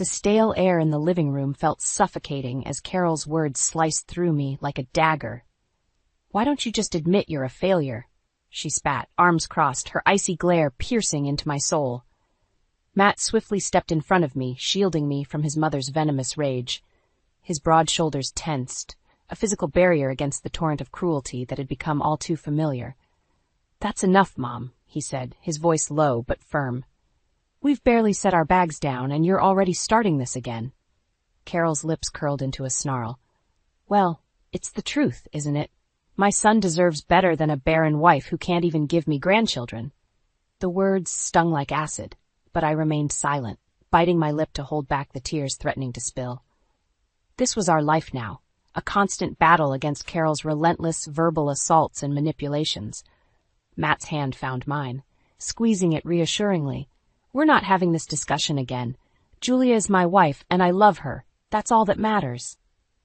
The stale air in the living room felt suffocating as Carol's words sliced through me like a dagger. "Why don't you just admit you're a failure?" she spat, arms crossed, her icy glare piercing into my soul. Matt swiftly stepped in front of me, shielding me from his mother's venomous rage. His broad shoulders tensed, a physical barrier against the torrent of cruelty that had become all too familiar. "That's enough, Mom," he said, his voice low but firm. "We've barely set our bags down, and you're already starting this again." Carol's lips curled into a snarl. "Well, it's the truth, isn't it? My son deserves better than a barren wife who can't even give me grandchildren." The words stung like acid, but I remained silent, biting my lip to hold back the tears threatening to spill. This was our life now, a constant battle against Carol's relentless verbal assaults and manipulations. Matt's hand found mine, squeezing it reassuringly. "We're not having this discussion again. Julia is my wife, and I love her. That's all that matters."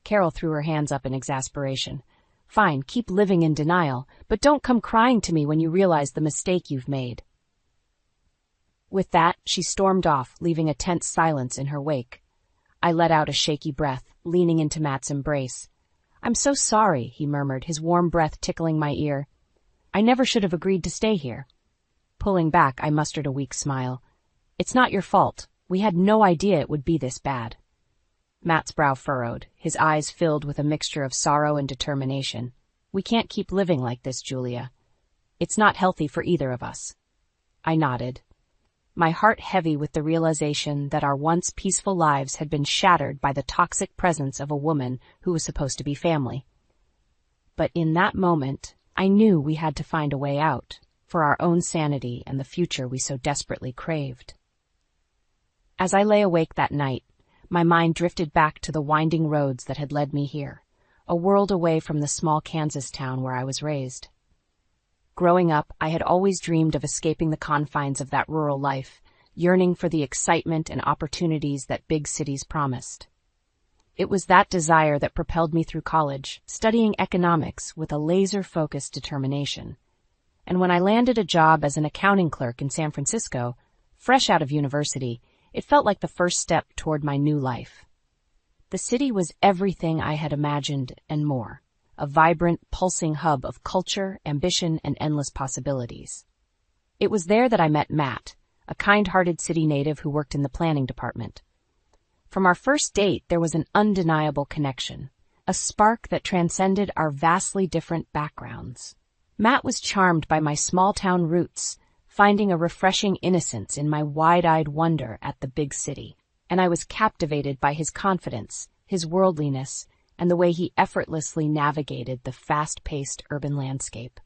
Carol threw her hands up in exasperation. "Fine, keep living in denial, but don't come crying to me when you realize the mistake you've made." With that, she stormed off, leaving a tense silence in her wake. I let out a shaky breath, leaning into Matt's embrace. "I'm so sorry," he murmured, his warm breath tickling my ear. "I never should have agreed to stay here." Pulling back, I mustered a weak smile. "It's not your fault. We had no idea it would be this bad." Matt's brow furrowed, his eyes filled with a mixture of sorrow and determination. "We can't keep living like this, Julia. It's not healthy for either of us." I nodded, my heart heavy with the realization that our once peaceful lives had been shattered by the toxic presence of a woman who was supposed to be family. But in that moment, I knew we had to find a way out, for our own sanity and the future we so desperately craved. As I lay awake that night, my mind drifted back to the winding roads that had led me here, a world away from the small Kansas town where I was raised. Growing up, I had always dreamed of escaping the confines of that rural life, yearning for the excitement and opportunities that big cities promised. It was that desire that propelled me through college, studying economics with a laser-focused determination. And when I landed a job as an accounting clerk in San Francisco, fresh out of university, it felt like the first step toward my new life. The city was everything I had imagined and more, a vibrant, pulsing hub of culture, ambition, and endless possibilities. It was there that I met Matt, a kind-hearted city native who worked in the planning department. From our first date, there was an undeniable connection, a spark that transcended our vastly different backgrounds. Matt was charmed by my small-town roots, finding a refreshing innocence in my wide-eyed wonder at the big city, and I was captivated by his confidence, his worldliness, and the way he effortlessly navigated the fast-paced urban landscape.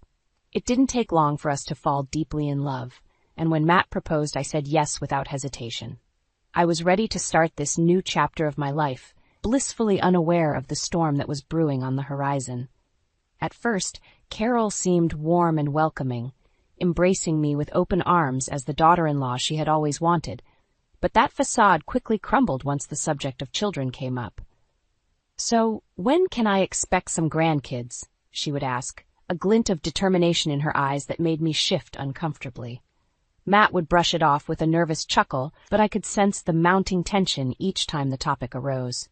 It didn't take long for us to fall deeply in love, and when Matt proposed, I said yes without hesitation. I was ready to start this new chapter of my life, blissfully unaware of the storm that was brewing on the horizon. At first, Carol seemed warm and welcoming, embracing me with open arms as the daughter-in-law she had always wanted, but that facade quickly crumbled once the subject of children came up. "So, when can I expect some grandkids?" she would ask, a glint of determination in her eyes that made me shift uncomfortably. Matt would brush it off with a nervous chuckle, but I could sense the mounting tension each time the topic arose.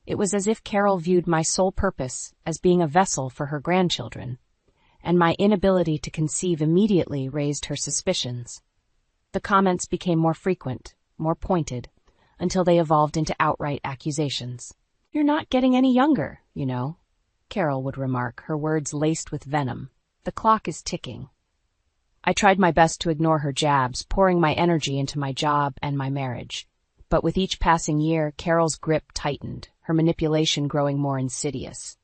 It was as if Carol viewed my sole purpose as being a vessel for her grandchildren, and my inability to conceive immediately raised her suspicions. The comments became more frequent, more pointed, until they evolved into outright accusations. "You're not getting any younger, you know," Carol would remark, her words laced with venom. "The clock is ticking." I tried my best to ignore her jabs, pouring my energy into my job and my marriage. But with each passing year, Carol's grip tightened, her manipulation growing more insidious.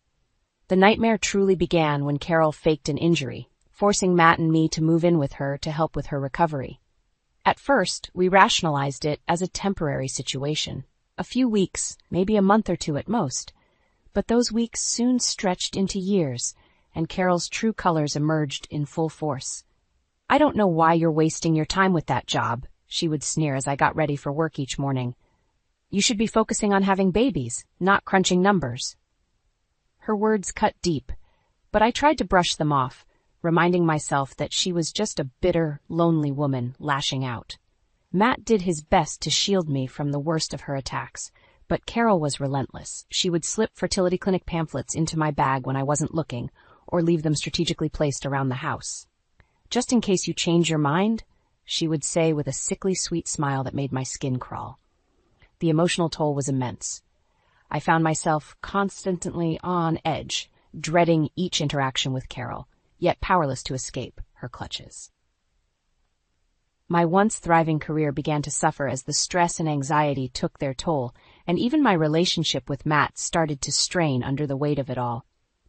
The nightmare truly began when Carol faked an injury, forcing Matt and me to move in with her to help with her recovery. At first, we rationalized it as a temporary situation, a few weeks, maybe a month or two at most. But those weeks soon stretched into years, and Carol's true colors emerged in full force. "I don't know why you're wasting your time with that job," she would sneer as I got ready for work each morning. "You should be focusing on having babies, not crunching numbers." Her words cut deep, but I tried to brush them off, reminding myself that she was just a bitter, lonely woman lashing out. Matt did his best to shield me from the worst of her attacks, but Carol was relentless. She would slip fertility clinic pamphlets into my bag when I wasn't looking, or leave them strategically placed around the house. "Just in case you change your mind," she would say with a sickly sweet smile that made my skin crawl. The emotional toll was immense. I found myself constantly on edge, dreading each interaction with Carol, yet powerless to escape her clutches. My once thriving career began to suffer as the stress and anxiety took their toll, and even my relationship with Matt started to strain under the weight of it all.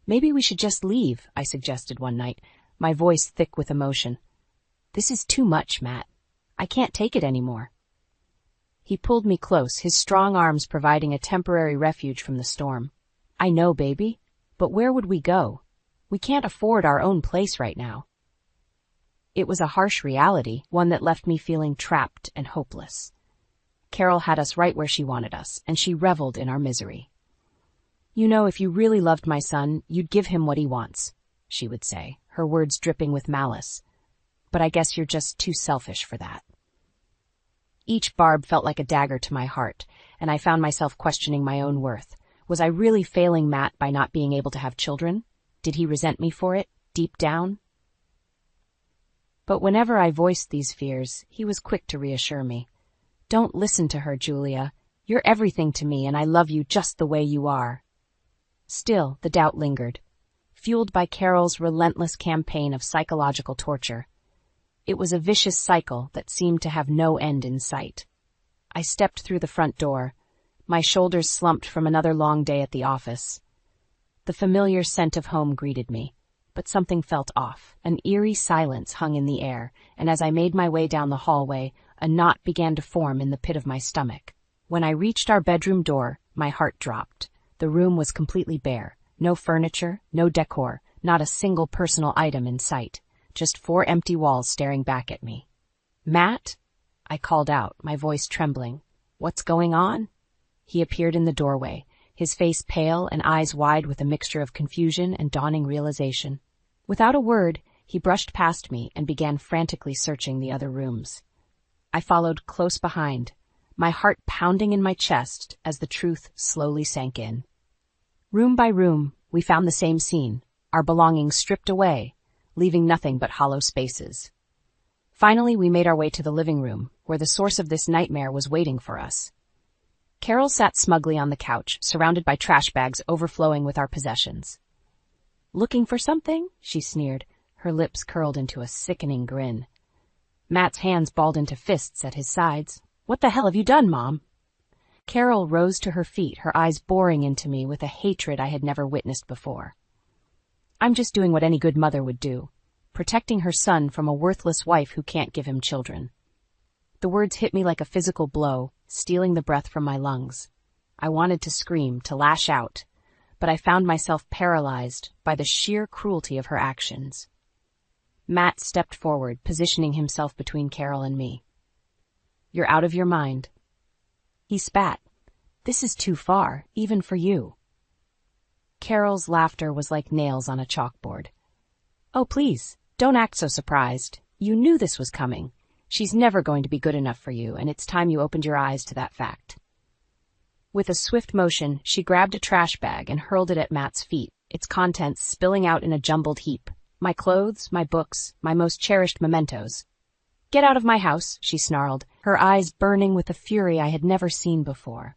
"Maybe we should just leave," I suggested one night, my voice thick with emotion. "This is too much, Matt. I can't take it anymore." He pulled me close, his strong arms providing a temporary refuge from the storm. "I know, baby, but where would we go? We can't afford our own place right now." It was a harsh reality, one that left me feeling trapped and hopeless. Carol had us right where she wanted us, and she reveled in our misery. "You know, if you really loved my son, you'd give him what he wants," she would say, her words dripping with malice. "But I guess you're just too selfish for that." Each barb felt like a dagger to my heart, and I found myself questioning my own worth. Was I really failing Matt by not being able to have children? Did he resent me for it, deep down? But whenever I voiced these fears, he was quick to reassure me. "Don't listen to her, Julia. You're everything to me, and I love you just the way you are." Still, the doubt lingered, fueled by Carol's relentless campaign of psychological torture. It was a vicious cycle that seemed to have no end in sight. I stepped through the front door, my shoulders slumped from another long day at the office. The familiar scent of home greeted me, but something felt off. An eerie silence hung in the air, and as I made my way down the hallway, a knot began to form in the pit of my stomach. When I reached our bedroom door, my heart dropped. The room was completely bare. No furniture, no decor, not a single personal item in sight. Just 4 empty walls staring back at me. "Matt?" I called out, my voice trembling. "What's going on?" He appeared in the doorway, his face pale and eyes wide with a mixture of confusion and dawning realization. Without a word, he brushed past me and began frantically searching the other rooms. I followed close behind, my heart pounding in my chest as the truth slowly sank in. Room by room, we found the same scene, our belongings stripped away, leaving nothing but hollow spaces. Finally, we made our way to the living room, where the source of this nightmare was waiting for us. Carol sat smugly on the couch, surrounded by trash bags overflowing with our possessions. "Looking for something?" she sneered, her lips curled into a sickening grin. Matt's hands balled into fists at his sides. "What the hell have you done, Mom?" Carol rose to her feet, her eyes boring into me with a hatred I had never witnessed before. "I'm just doing what any good mother would do, protecting her son from a worthless wife who can't give him children." The words hit me like a physical blow, stealing the breath from my lungs. I wanted to scream, to lash out, but I found myself paralyzed by the sheer cruelty of her actions. Matt stepped forward, positioning himself between Carol and me. "You're out of your mind." He spat. "This is too far, even for you." Carol's laughter was like nails on a chalkboard. "Oh, please, don't act so surprised. You knew this was coming. She's never going to be good enough for you, and it's time you opened your eyes to that fact." With a swift motion, she grabbed a trash bag and hurled it at Matt's feet, its contents spilling out in a jumbled heap. My clothes, my books, my most cherished mementos. "Get out of my house," she snarled, her eyes burning with a fury I had never seen before.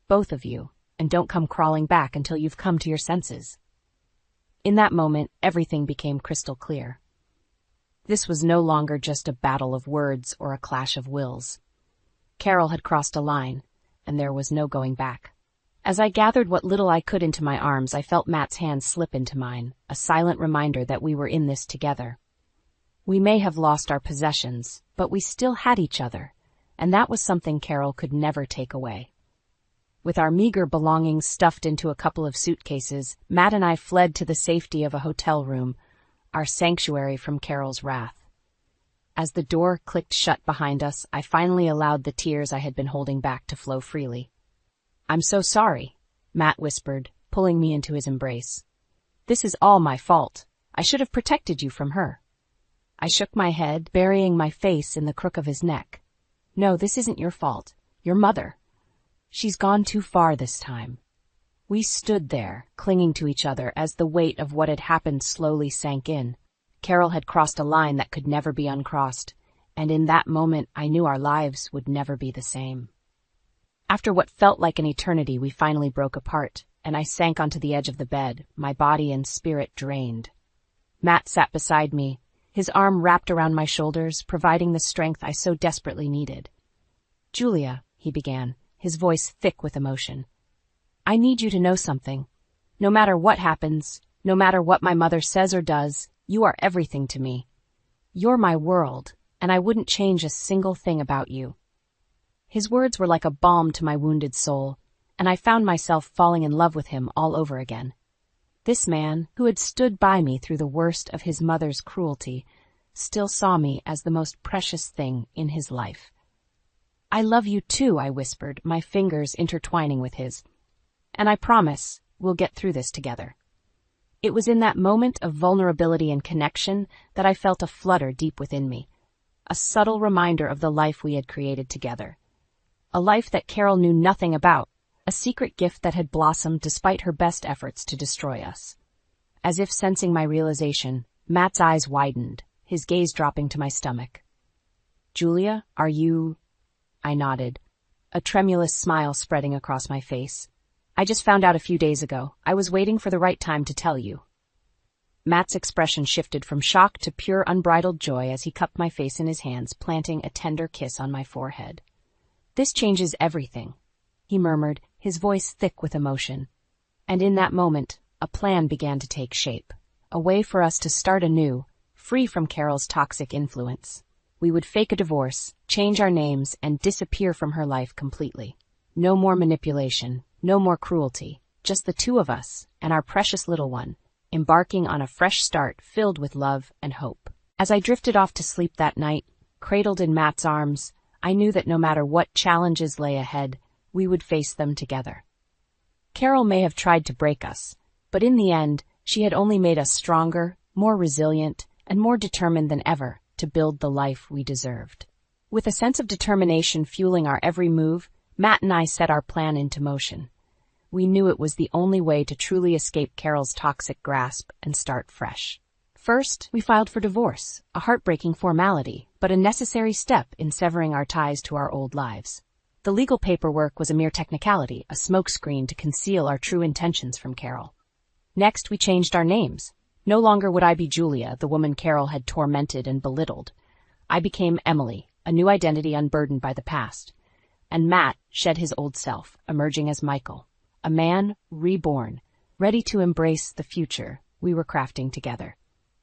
"Both of you, and don't come crawling back until you've come to your senses." In that moment, everything became crystal clear. This was no longer just a battle of words or a clash of wills. Carol had crossed a line, and there was no going back. As I gathered what little I could into my arms, I felt Matt's hand slip into mine, a silent reminder that we were in this together. We may have lost our possessions, but we still had each other, and that was something Carol could never take away. With our meager belongings stuffed into a couple of suitcases, Matt and I fled to the safety of a hotel room, our sanctuary from Carol's wrath. As the door clicked shut behind us, I finally allowed the tears I had been holding back to flow freely. "I'm so sorry," Matt whispered, pulling me into his embrace. "This is all my fault. I should have protected you from her." I shook my head, burying my face in the crook of his neck. No, this isn't your fault. Your mother. She's gone too far this time. We stood there, clinging to each other as the weight of what had happened slowly sank in. Carol had crossed a line that could never be uncrossed, and in that moment I knew our lives would never be the same. After what felt like an eternity, we finally broke apart, and I sank onto the edge of the bed, my body and spirit drained. Matt sat beside me, his arm wrapped around my shoulders, providing the strength I so desperately needed. "Julia," he began, his voice thick with emotion, "I need you to know something. No matter what happens, no matter what my mother says or does, you are everything to me. You're my world, and I wouldn't change a single thing about you." His words were like a balm to my wounded soul, and I found myself falling in love with him all over again. This man, who had stood by me through the worst of his mother's cruelty, still saw me as the most precious thing in his life. "I love you too," I whispered, my fingers intertwining with his. "And I promise we'll get through this together." It was in that moment of vulnerability and connection that I felt a flutter deep within me, a subtle reminder of the life we had created together. A life that Carol knew nothing about, a secret gift that had blossomed despite her best efforts to destroy us. As if sensing my realization, Matt's eyes widened, his gaze dropping to my stomach. "Julia, are you—" I nodded, a tremulous smile spreading across my face. "I just found out a few days ago. I was waiting for the right time to tell you." Matt's expression shifted from shock to pure unbridled joy as he cupped my face in his hands, planting a tender kiss on my forehead. "This changes everything," he murmured, his voice thick with emotion. And in that moment, a plan began to take shape, a way for us to start anew, free from Carol's toxic influence. We would fake a divorce, change our names, and disappear from her life completely. No more manipulation, no more cruelty, just the two of us and our precious little one, embarking on a fresh start filled with love and hope. As I drifted off to sleep that night, cradled in Matt's arms, I knew that no matter what challenges lay ahead, we would face them together. Carol may have tried to break us, but in the end, she had only made us stronger, more resilient, and more determined than ever to build the life we deserved. With a sense of determination fueling our every move, Matt and I set our plan into motion. We knew it was the only way to truly escape Carol's toxic grasp and start fresh. First, we filed for divorce, a heartbreaking formality, but a necessary step in severing our ties to our old lives. The legal paperwork was a mere technicality, a smokescreen to conceal our true intentions from Carol. Next, we changed our names. No longer would I be Julia, the woman Carol had tormented and belittled. I became Emily, a new identity unburdened by the past. And Matt shed his old self, emerging as Michael, a man reborn, ready to embrace the future we were crafting together.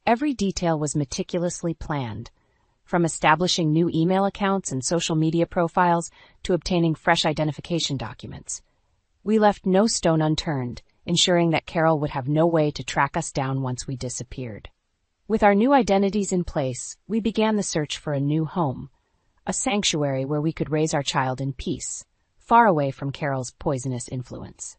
Every detail was meticulously planned, from establishing new email accounts and social media profiles to obtaining fresh identification documents. We left no stone unturned, ensuring that Carol would have no way to track us down once we disappeared. With our new identities in place, we began the search for a new home, a sanctuary where we could raise our child in peace, far away from Carol's poisonous influence.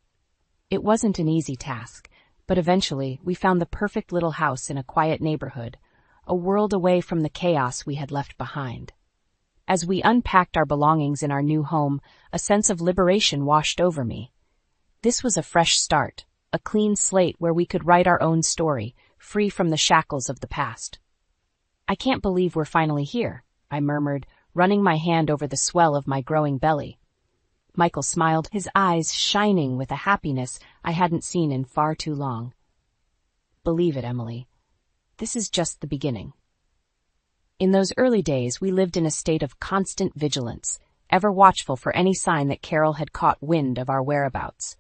It wasn't an easy task, but eventually we found the perfect little house in a quiet neighborhood, a world away from the chaos we had left behind. As we unpacked our belongings in our new home, a sense of liberation washed over me. This was a fresh start, a clean slate where we could write our own story, free from the shackles of the past. "I can't believe we're finally here," I murmured, running my hand over the swell of my growing belly. Michael smiled, his eyes shining with a happiness I hadn't seen in far too long. "Believe it, Emily. This is just the beginning." In those early days, we lived in a state of constant vigilance, ever watchful for any sign that Carol had caught wind of our whereabouts.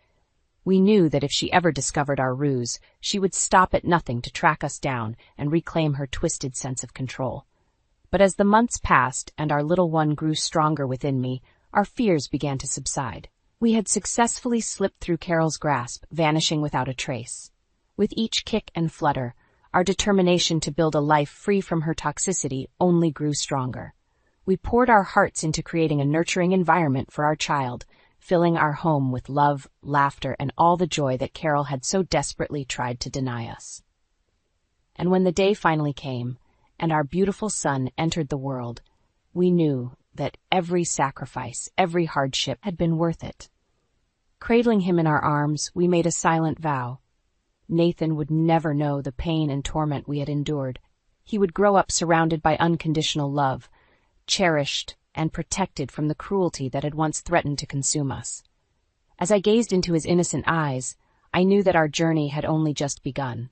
We knew that if she ever discovered our ruse, she would stop at nothing to track us down and reclaim her twisted sense of control. But as the months passed and our little one grew stronger within me, our fears began to subside. We had successfully slipped through Carol's grasp, vanishing without a trace. With each kick and flutter, our determination to build a life free from her toxicity only grew stronger. We poured our hearts into creating a nurturing environment for our child, filling our home with love, laughter, and all the joy that Carol had so desperately tried to deny us. And when the day finally came, and our beautiful son entered the world, we knew that every sacrifice, every hardship had been worth it. Cradling him in our arms, we made a silent vow. Nathan would never know the pain and torment we had endured. He would grow up surrounded by unconditional love, cherished and protected from the cruelty that had once threatened to consume us. As I gazed into his innocent eyes, I knew that our journey had only just begun.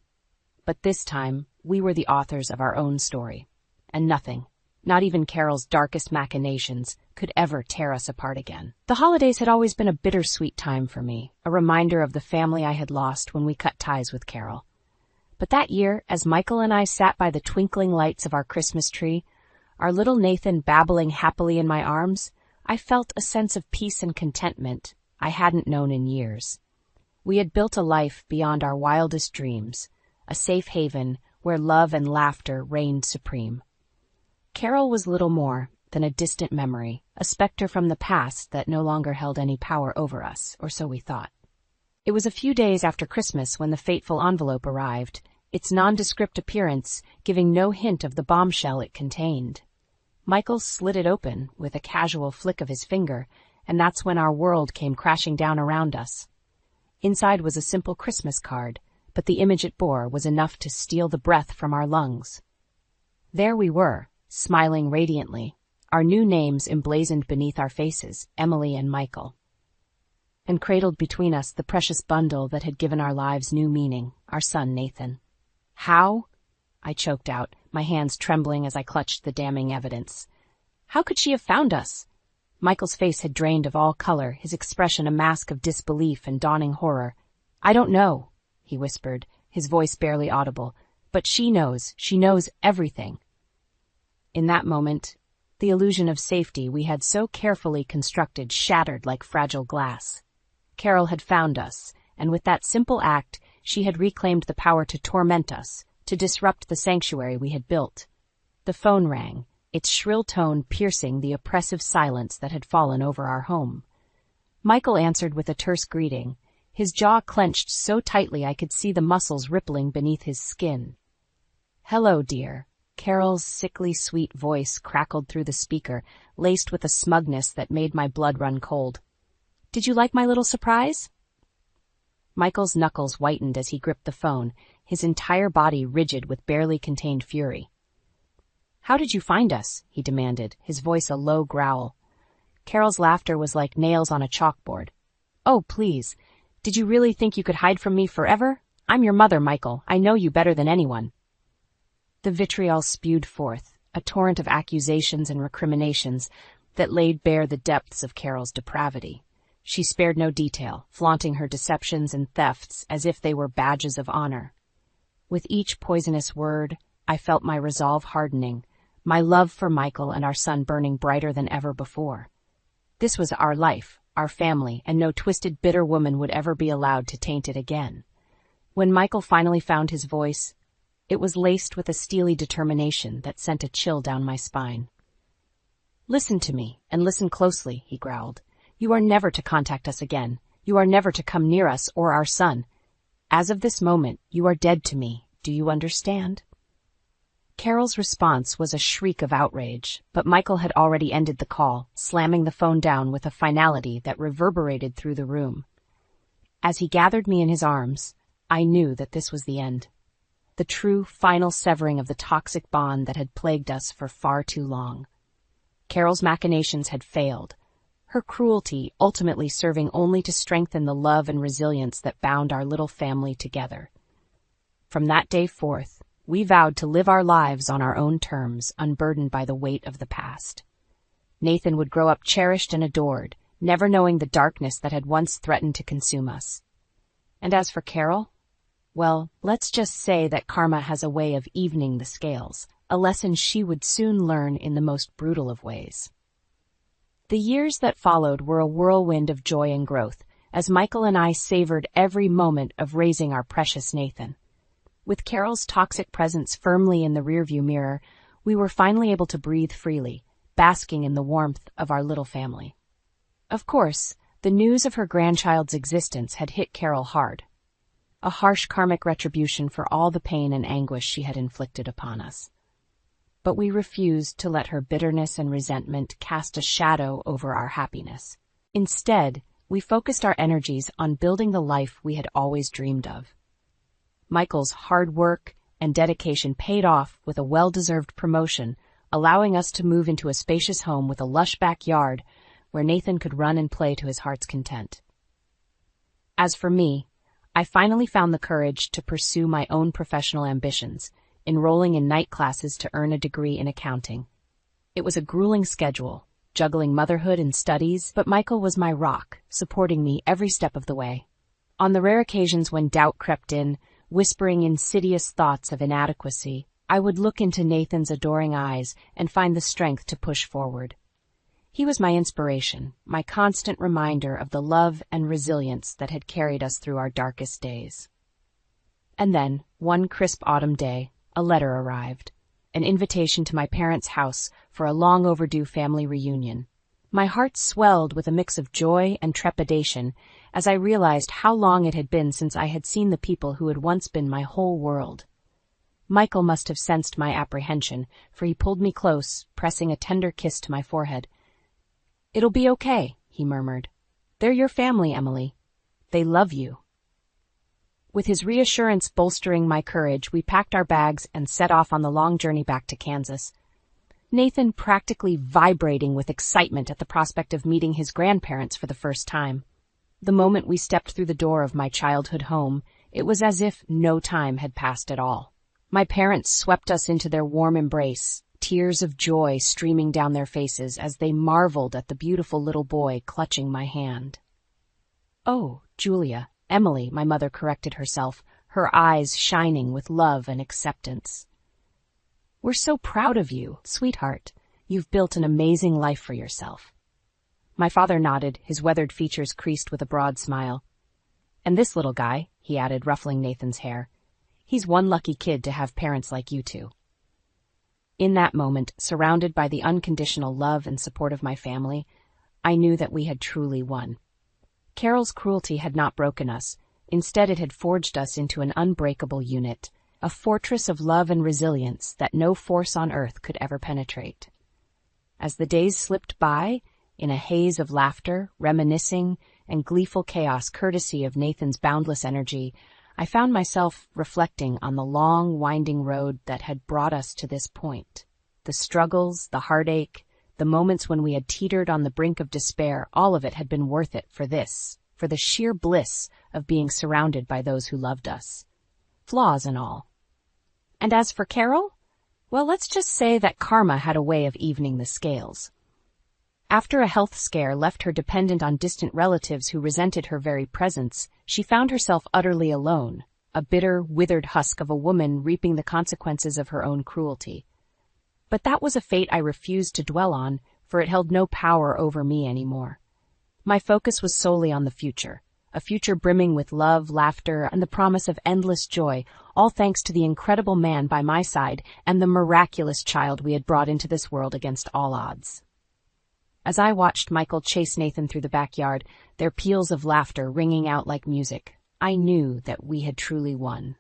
But this time, we were the authors of our own story, and nothing, not even Carol's darkest machinations, could ever tear us apart again. The holidays had always been a bittersweet time for me, a reminder of the family I had lost when we cut ties with Carol. But that year, as Michael and I sat by the twinkling lights of our Christmas tree, our little Nathan babbling happily in my arms, I felt a sense of peace and contentment I hadn't known in years. We had built a life beyond our wildest dreams, a safe haven where love and laughter reigned supreme. Carol was little more than a distant memory, a specter from the past that no longer held any power over us, or so we thought. It was a few days after Christmas when the fateful envelope arrived, its nondescript appearance giving no hint of the bombshell it contained. Michael slid it open with a casual flick of his finger, and that's when our world came crashing down around us. Inside was a simple Christmas card, but the image it bore was enough to steal the breath from our lungs. There we were, smiling radiantly, our new names emblazoned beneath our faces, Emily and Michael. And cradled between us the precious bundle that had given our lives new meaning, our son Nathan. How? I choked out, my hands trembling as I clutched the damning evidence. How could she have found us? Michael's face had drained of all color, his expression a mask of disbelief and dawning horror. I don't know, he whispered, his voice barely audible, but she knows everything. In that moment, the illusion of safety we had so carefully constructed shattered like fragile glass. Carol had found us, and with that simple act, she had reclaimed the power to torment us, to disrupt the sanctuary we had built. The phone rang, its shrill tone piercing the oppressive silence that had fallen over our home. Michael answered with a terse greeting, his jaw clenched so tightly I could see the muscles rippling beneath his skin. Hello, dear. Carol's sickly sweet voice crackled through the speaker, laced with a smugness that made my blood run cold. Did you like my little surprise? Michael's knuckles whitened as he gripped the phone, his entire body rigid with barely contained fury. How did you find us? He demanded, his voice a low growl. Carol's laughter was like nails on a chalkboard. Oh, please. Did you really think you could hide from me forever? I'm your mother, Michael. I know you better than anyone. The vitriol spewed forth, a torrent of accusations and recriminations that laid bare the depths of Carol's depravity. She spared no detail, flaunting her deceptions and thefts as if they were badges of honor. With each poisonous word, I felt my resolve hardening, my love for Michael and our son burning brighter than ever before. This was our life, our family, and no twisted, bitter woman would ever be allowed to taint it again. When Michael finally found his voice, it was laced with a steely determination that sent a chill down my spine. Listen to me, and listen closely, he growled. You are never to contact us again. You are never to come near us or our son. As of this moment, you are dead to me. Do you understand? Carol's response was a shriek of outrage, but Michael had already ended the call, slamming the phone down with a finality that reverberated through the room. As he gathered me in his arms, I knew that this was the end. The true, final severing of the toxic bond that had plagued us for far too long. Carol's machinations had failed, her cruelty ultimately serving only to strengthen the love and resilience that bound our little family together. From that day forth, we vowed to live our lives on our own terms, unburdened by the weight of the past. Nathan would grow up cherished and adored, never knowing the darkness that had once threatened to consume us. And as for Carol, well, let's just say that karma has a way of evening the scales, a lesson she would soon learn in the most brutal of ways. The years that followed were a whirlwind of joy and growth, as Michael and I savored every moment of raising our precious Nathan. With Carol's toxic presence firmly in the rearview mirror, we were finally able to breathe freely, basking in the warmth of our little family. Of course, the news of her grandchild's existence had hit Carol hard. A harsh karmic retribution for all the pain and anguish she had inflicted upon us. But we refused to let her bitterness and resentment cast a shadow over our happiness. Instead, we focused our energies on building the life we had always dreamed of. Michael's hard work and dedication paid off with a well-deserved promotion, allowing us to move into a spacious home with a lush backyard where Nathan could run and play to his heart's content. As for me, I finally found the courage to pursue my own professional ambitions, enrolling in night classes to earn a degree in accounting. It was a grueling schedule, juggling motherhood and studies, but Michael was my rock, supporting me every step of the way. On the rare occasions when doubt crept in, whispering insidious thoughts of inadequacy, I would look into Nathan's adoring eyes and find the strength to push forward. He was my inspiration, my constant reminder of the love and resilience that had carried us through our darkest days. And then, one crisp autumn day, a letter arrived, an invitation to my parents' house for a long-overdue family reunion. My heart swelled with a mix of joy and trepidation as I realized how long it had been since I had seen the people who had once been my whole world. Michael must have sensed my apprehension, for he pulled me close, pressing a tender kiss to my forehead. "It'll be okay," he murmured. "They're your family, Emily. They love you." With his reassurance bolstering my courage, we packed our bags and set off on the long journey back to Kansas. Nathan practically vibrating with excitement at the prospect of meeting his grandparents for the first time. The moment we stepped through the door of my childhood home, it was as if no time had passed at all. My parents swept us into their warm embrace, tears of joy streaming down their faces as they marveled at the beautiful little boy clutching my hand. "Oh, Julia, Emily," my mother corrected herself, her eyes shining with love and acceptance. "We're so proud of you, sweetheart. You've built an amazing life for yourself." My father nodded, his weathered features creased with a broad smile. "And this little guy," he added, ruffling Nathan's hair, "he's one lucky kid to have parents like you two." In that moment, surrounded by the unconditional love and support of my family, I knew that we had truly won. Carol's cruelty had not broken us. Instead, it had forged us into an unbreakable unit, a fortress of love and resilience that no force on earth could ever penetrate. As the days slipped by, in a haze of laughter, reminiscing, and gleeful chaos courtesy of Nathan's boundless energy, I found myself reflecting on the long, winding road that had brought us to this point. The struggles, the heartache, the moments when we had teetered on the brink of despair, all of it had been worth it for the sheer bliss of being surrounded by those who loved us. Flaws and all. And as for Carol, well, let's just say that karma had a way of evening the scales. After a health scare left her dependent on distant relatives who resented her very presence, she found herself utterly alone, a bitter, withered husk of a woman reaping the consequences of her own cruelty. But that was a fate I refused to dwell on, for it held no power over me anymore. My focus was solely on the future, a future brimming with love, laughter, and the promise of endless joy, all thanks to the incredible man by my side and the miraculous child we had brought into this world against all odds. As I watched Michael chase Nathan through the backyard, their peals of laughter ringing out like music, I knew that we had truly won.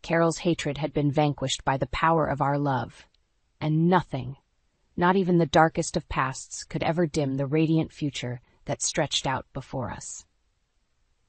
Carol's hatred had been vanquished by the power of our love, and nothing, not even the darkest of pasts, could ever dim the radiant future that stretched out before us.